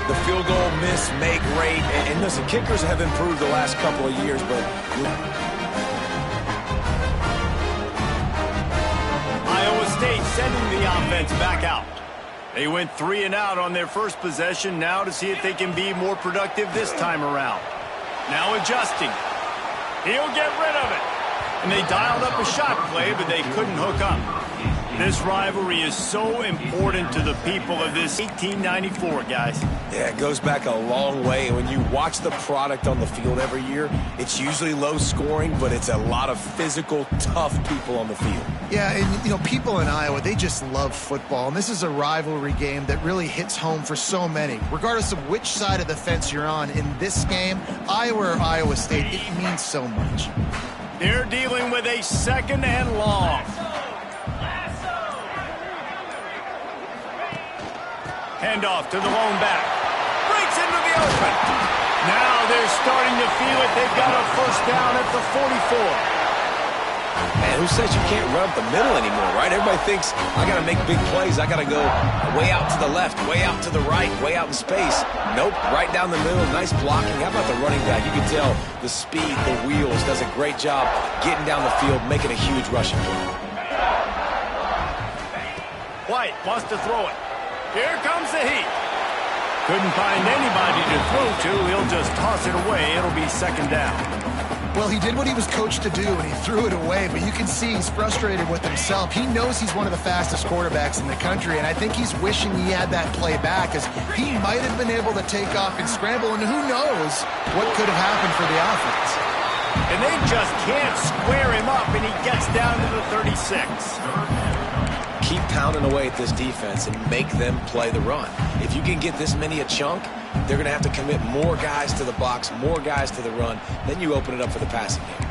the field goal miss-make rate. And listen, kickers have improved the last couple of years, but... Iowa State sending the offense back out. They went 3 and out on their first possession. Now to see if they can be more productive this time around. Now adjusting. He'll get rid of it. And they dialed up a shot play, but they couldn't hook up. This rivalry is so important to the people of this 1894, guys. Yeah, it goes back a long way. And when you watch the product on the field every year, it's usually low scoring, but it's a lot of physical, tough people on the field. Yeah, and, you know, people in Iowa, they just love football. And this is a rivalry game that really hits home for so many. Regardless of which side of the fence you're on in this game, Iowa or Iowa State, it means so much. They're dealing with a 2nd and long. Handoff to the lone back. Breaks into the open. Now they're starting to feel it. They've got a first down at the 44. Man, who says you can't run up the middle anymore, right? Everybody thinks, I got to make big plays. I got to go way out to the left, way out to the right, way out in space. Nope, right down the middle. Nice blocking. How about the running back? You can tell the speed, the wheels, does a great job getting down the field, making a huge rushing play. White wants to throw it. Here comes the heat. Couldn't find anybody to throw to. He'll just toss it away. It'll be 2nd down. Well, he did what he was coached to do, and he threw it away, but you can see he's frustrated with himself. He knows he's one of the fastest quarterbacks in the country, and I think he's wishing he had that play back, as he might have been able to take off and scramble, and who knows what could have happened for the offense. And they just can't square him up, and he gets down to the 36. Keep pounding away at this defense and make them play the run. If you can get this many a chunk, they're going to have to commit more guys to the box, more guys to the run. Then you open it up for the passing game.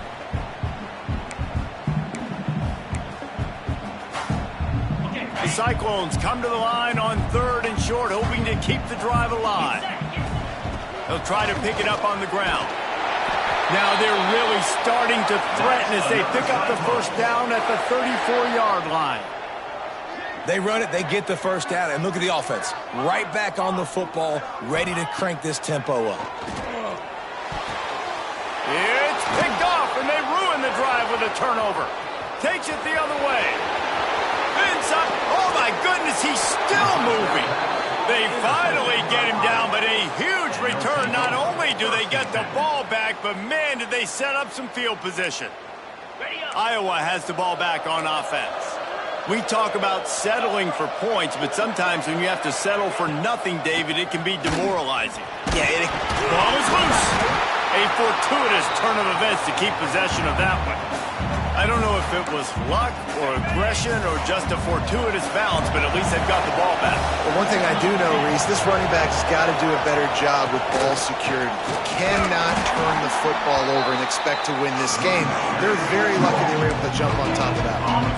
The Cyclones come to the line on 3rd and short, hoping to keep the drive alive. They'll try to pick it up on the ground. Now they're really starting to threaten as they pick up the first down at the 34-yard line. They run it, they get the first down, and look at the offense. Right back on the football, ready to crank this tempo up. It's picked off, and they ruin the drive with a turnover. Takes it the other way. Vince up. Oh, my goodness, he's still moving. They finally get him down, but a huge return. Not only do they get the ball back, but, man, did they set up some field position. Iowa has the ball back on offense. We talk about settling for points, but sometimes when you have to settle for nothing, David, it can be demoralizing. Yeah, ball is loose. A fortuitous turn of events to keep possession of that one. I don't know if it was luck or aggression or just a fortuitous bounce, but at least they've got the ball back. Well, one thing I do know, Reese, this running back's got to do a better job with ball security. He cannot turn the football over and expect to win this game. They're very lucky they were able to jump on top of that one.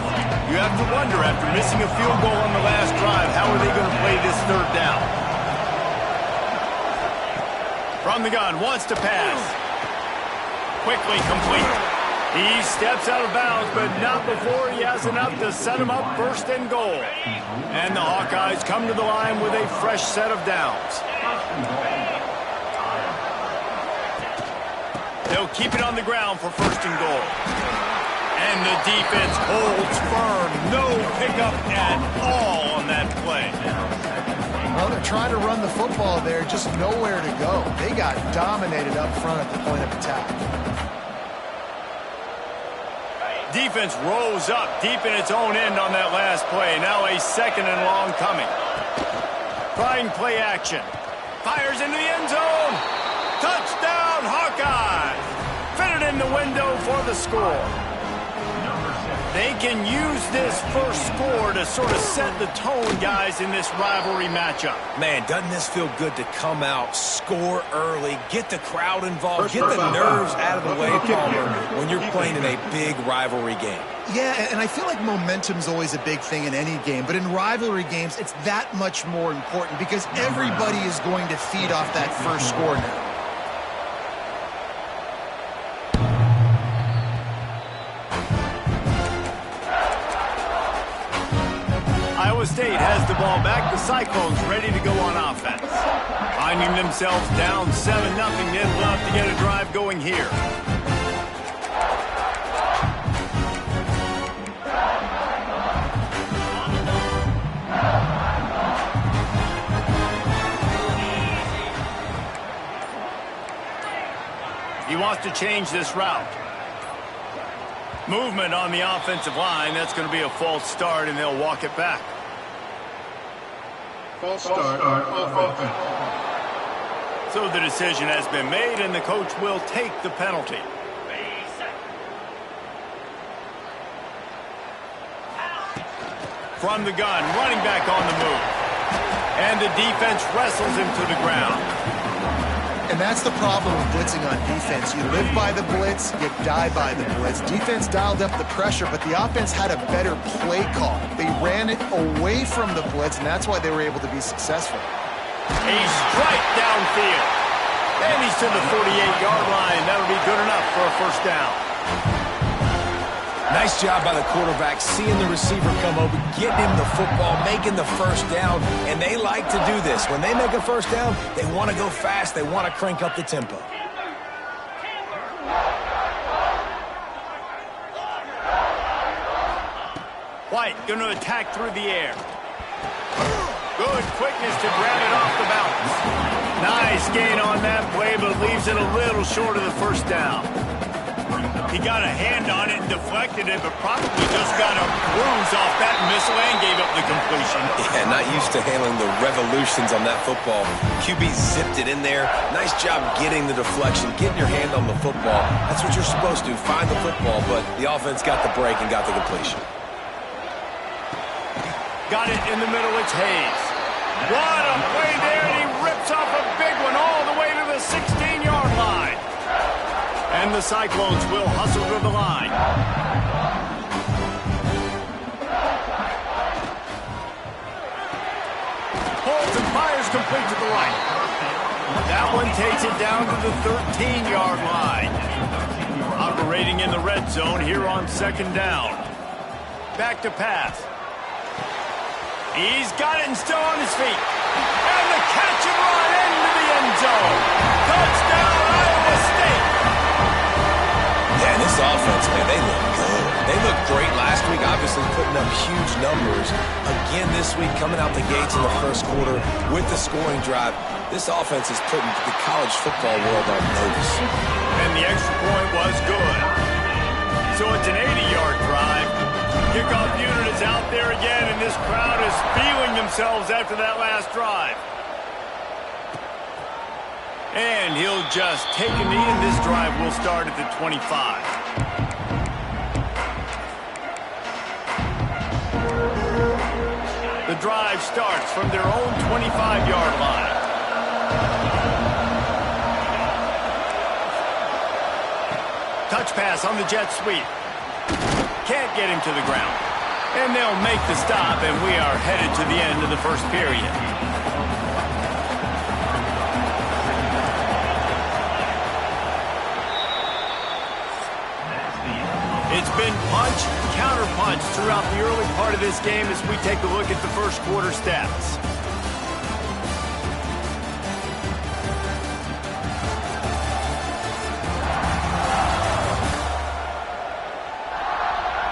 You have to wonder, after missing a field goal on the last drive, how are they going to play this 3rd down? From the gun, wants to pass. Quickly complete. He steps out of bounds, but not before he has enough to set him up 1st and goal. And the Hawkeyes come to the line with a fresh set of downs. They'll keep it on the ground for 1st and goal. And the defense holds firm. No pickup at all on that play. Well, they're trying to run the football there, just nowhere to go. They got dominated up front at the point of attack. Defense rose up deep in its own end on that last play. Now a 2nd and long coming. Trying play action. Fires into the end zone. Touchdown, Hawkeyes. Fitted in the window for the score. They can use this first score to sort of set the tone, guys, in this rivalry matchup. Man, doesn't this feel good to come out, score early, get the crowd involved, get the nerves out of the way, Palmer, when you're playing in a big rivalry game? Yeah, and I feel like momentum's always a big thing in any game, but in rivalry games, it's that much more important because everybody is going to feed off that first score now. Iowa State has the ball back. The Cyclones ready to go on offense. Finding themselves down 7-0, they'd love to get a drive going here. He wants to change this route. Movement on the offensive line. That's going to be a false start, and they'll walk it back. False start on offense. So the decision has been made, and the coach will take the penalty. From the gun, running back on the move. And the defense wrestles him to the ground. And that's the problem with blitzing on defense. You live by the blitz, you die by the blitz. Defense dialed up the pressure, but the offense had a better play call. They ran it away from the blitz, and that's why they were able to be successful. A strike downfield. And he's to the 48-yard line. That'll be good enough for a first down. Nice job by the quarterback, seeing the receiver come over, getting him the football, making the first down, and they like to do this. When they make a first down, they want to go fast. They want to crank up the tempo. White going to attack through the air. Good quickness to grab it off the balance. Nice gain on that play, but leaves it a little short of the first down. He got a hand on it and deflected it, but probably just got a bruise off that missile and gave up the completion. Yeah, not used to handling the revolutions on that football. QB zipped it in there. Nice job getting the deflection, getting your hand on the football. That's what you're supposed to, find the football, but the offense got the break and got the completion. Got it in the middle, it's Hayes. What a play there, and he rips off a big one all the way to the 16-yard line. And the Cyclones will hustle to the line. Holds and fires complete to the right. That one takes it down to the 13-yard line. Operating in the red zone here on second down. Back to pass. He's got it and still on his feet. And the catch and run into the end zone. Touchdown, Iowa State. Yeah, this offense, man, they look good. They looked great last week, obviously putting up huge numbers. Again this week, coming out the gates in the first quarter with the scoring drive. This offense is putting the college football world on notice. And the extra point was good. So it's an 80-yard drive. Kickoff unit is out there again, and this crowd is feeling themselves after that last drive. And he'll just take a knee, and this drive will start at the 25. The drive starts from their own 25-yard line. Touch pass on the jet sweep. Can't get him to the ground. And they'll make the stop, and we are headed to the end of the first period. It's been punch, counter-punch throughout the early part of this game as we take a look at the first quarter stats.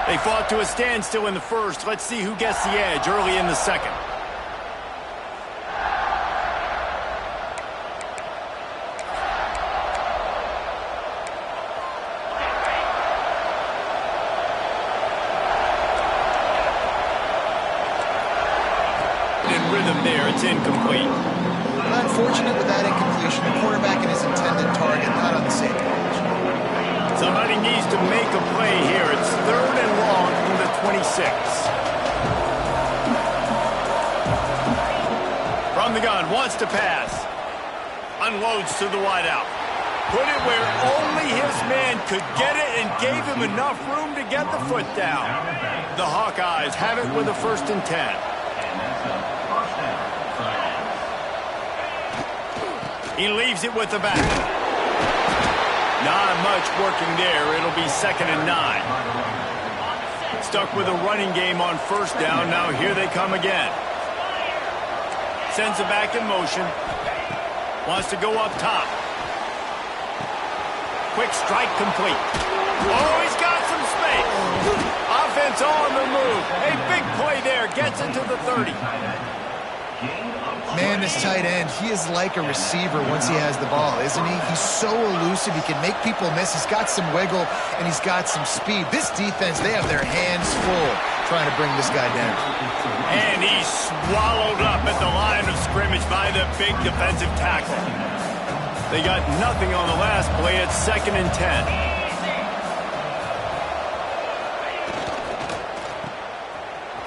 They fought to a standstill in the first. Let's see who gets the edge early in the second. In rhythm there, it's incomplete. Unfortunate with that incompletion. The quarterback and his intended target not on the same page. Somebody needs to make a play here. It's third and long from the 26. From the gun, wants to pass. Unloads to the wideout. Put it where only his man could get it and gave him enough room to get the foot down. The Hawkeyes have it with a 1st and 10. He leaves it with the back. Not much working there. It'll be 2nd and 9. Stuck with a running game on 1st down. Now here they come again. Sends it back in motion. Wants to go up top. Quick strike complete. Oh, he's got some space. Offense on the move. A big play there. Gets into the 30. Man, this tight end, he is like a receiver once he has the ball, isn't he? He's so elusive. He can make people miss. He's got some wiggle, and he's got some speed. This defense, they have their hands full trying to bring this guy down. And he's swallowed up at the line of scrimmage by the big defensive tackle. They got nothing on the last play. It's 2nd and 10.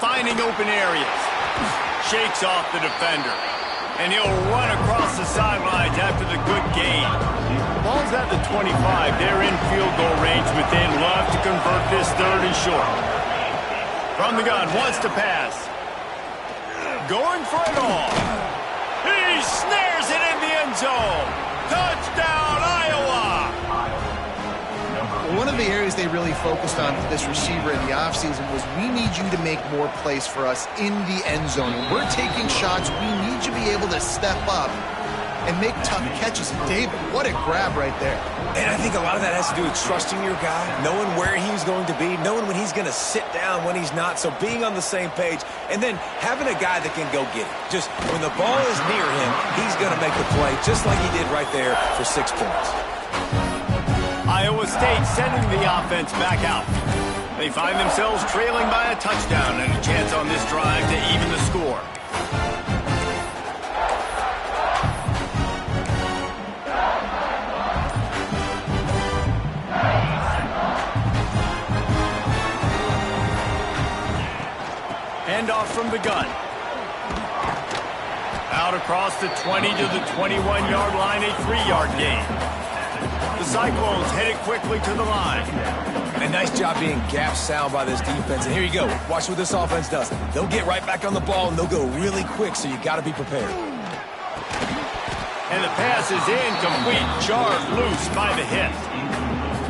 Finding open areas. Shakes off the defender. And he'll run across the sidelines after the good gain. Ball's at the 25. They're in field goal range, but they'd love to convert this 3rd and short. From the gun, wants to pass. Going for it all. He snares it in the end zone. Touchdown, Iowa! One of the areas they really focused on for this receiver in the offseason was we need you to make more plays for us in the end zone. When we're taking shots, we need you to be able to step up and make tough catches. And David, what a grab right there. And I think a lot of that has to do with trusting your guy, knowing where he's going to be, knowing when he's going to sit down, when he's not, so being on the same page, and then having a guy that can go get it. Just when the ball is near him, he's going to make the play, just like he did right there for 6 points. Iowa State sending the offense back out. They find themselves trailing by a touchdown and a chance on this drive to even the score. Handoff from the gun. Out across the 20 to the 21-yard line, a 3-yard gain. The Cyclones headed quickly to the line. A nice job being gap sound by this defense. And here you go. Watch what this offense does. They'll get right back on the ball, and they'll go really quick, so you got to be prepared. And the pass is incomplete. Jarred loose by the hit.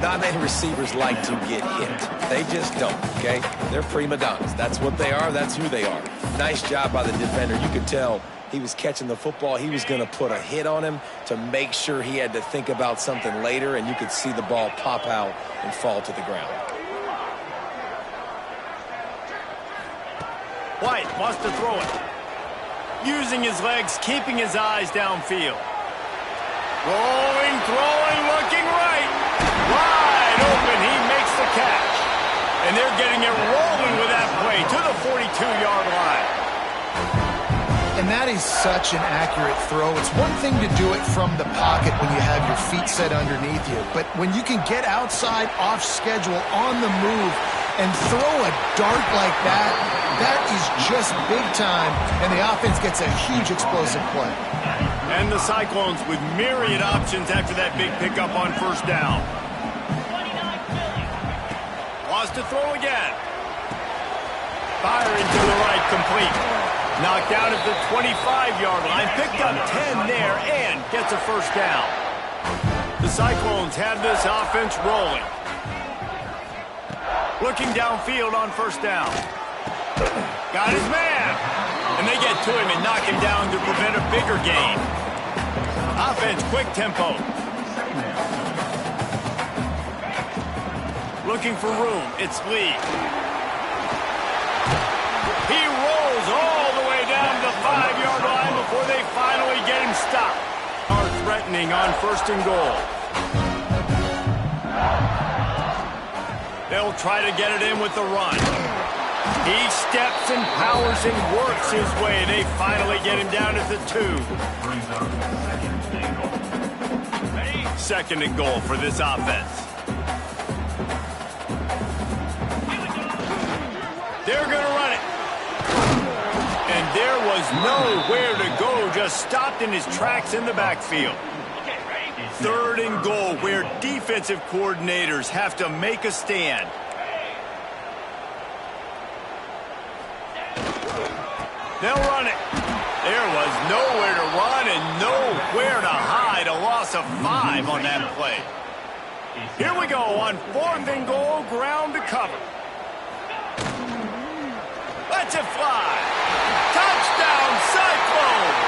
Not many receivers like to get hit. They just don't, okay? They're prima donnas. That's what they are. That's who they are. Nice job by the defender. You could tell he was catching the football. He was going to put a hit on him to make sure he had to think about something later, and you could see the ball pop out and fall to the ground. White wants to throw it. Using his legs, keeping his eyes downfield. Rolling, throwing, looking right. Wide open, he makes the catch. And they're getting it rolling with that play to the 42-yard line. And that is such an accurate throw. It's one thing to do it from the pocket when you have your feet set underneath you, but when you can get outside, off schedule, on the move, and throw a dart like that, that is just big time, and the offense gets a huge explosive play. And the Cyclones with myriad options after that big pickup on 1st down. Wants to throw again. Firing to the right, complete. Knocked down at the 25-yard line, picked up 10 there, and gets a 1st down. The Cyclones have this offense rolling. Looking downfield on 1st down. Got his man. And they get to him and knock him down to prevent a bigger gain. Offense, quick tempo. Looking for room, it's Lee. He rolls all the way down the 5-yard line before they finally get him stopped. Are threatening on 1st and goal. They'll try to get it in with the run. He steps and powers and works his way. They finally get him down at the 2. 2nd and goal for this offense. They're going to run it. And there was nowhere to go, just stopped in his tracks in the backfield. 3rd and goal, where defensive coordinators have to make a stand. They'll run it. There was nowhere to run and nowhere to hide. A loss of 5 on that play. Here we go on 4th and goal, ground to cover. Let's it fly. Touchdown, Cyclones.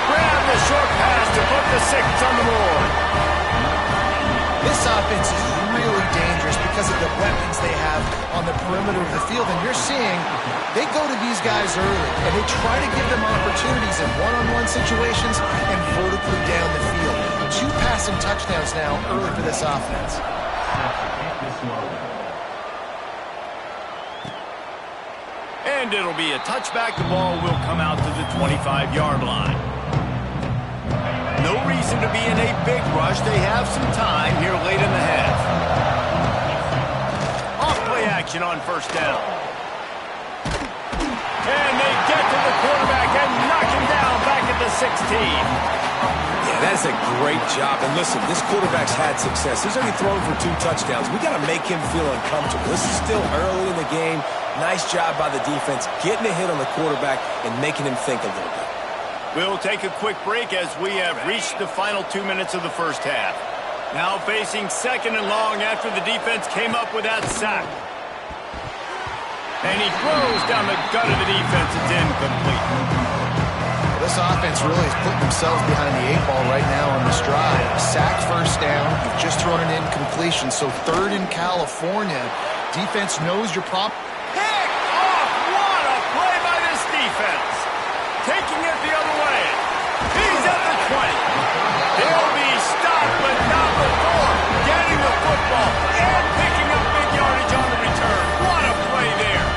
Grab the short pass to put the 6 on the board. This offense is really dangerous because of the weapons they have on the perimeter of the field. And you're seeing they go to these guys early, and they try to give them opportunities in one-on-one situations and vertically down the field. 2 passing touchdowns now early for this offense. And it'll be a touchback. The ball will come out to the 25-yard line. No reason to be in a big rush. They have some time here late in the half. Off-play action on first down. And they get to the quarterback and knock him down back at the 16. Yeah, that's a great job. And listen, this quarterback's had success. He's already thrown for 2 touchdowns. We got to make him feel uncomfortable. This is still early in the game. Nice job by the defense, getting a hit on the quarterback and making him think a little bit. We'll take a quick break as we have reached the final 2 minutes of the first half. Now facing 2nd and long after the defense came up with that sack. And he throws down the gut of the defense. It's incomplete. This offense really is putting themselves behind the 8 ball right now on this drive. Sack first down. You've just thrown an incompletion. So 3rd in California. Defense knows your prop. Pick off! What a play by this defense. Taking it the other way. He's at the 20. He'll be stopped, but not before getting the football and picking up big yardage on the return. What a play there.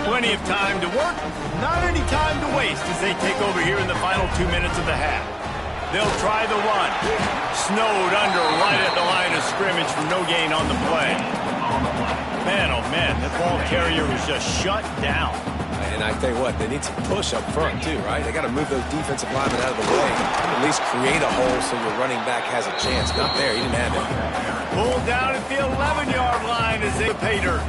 Plenty of time to work, not any time to waste as they take over here in the final 2 minutes of the half. They'll try the run. Snowed under right at the line of scrimmage for no gain on the play. Man, oh man, the ball carrier was just shut down. And I tell you what, they need some push up front too, right? They got to move those defensive linemen out of the way. At least create a hole so your running back has a chance. Not there, he didn't have it. Pulled down at the 11-yard line as they pay dirt.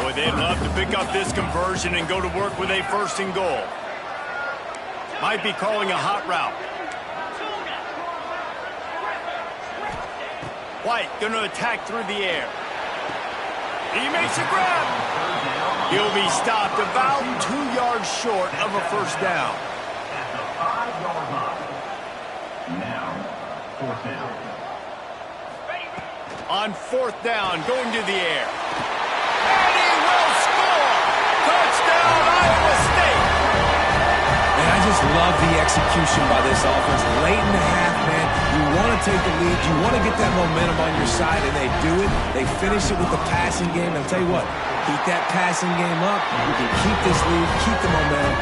Boy, they'd love to pick up this conversion and go to work with a 1st and goal. Might be calling a hot route. White going to attack through the air. He makes a grab. He'll be stopped about 2 yards short of a 1st down. Now, 4th down. On 4th down, going to the air. And he will score! Touchdown, Iowa State! And I just love the execution by this offense. Late in the half, man, you want to take the lead. You want to get that momentum on your side, and they do it. They finish it with the passing game. I'll tell you what, keep that passing game up. You can keep this lead, keep the momentum,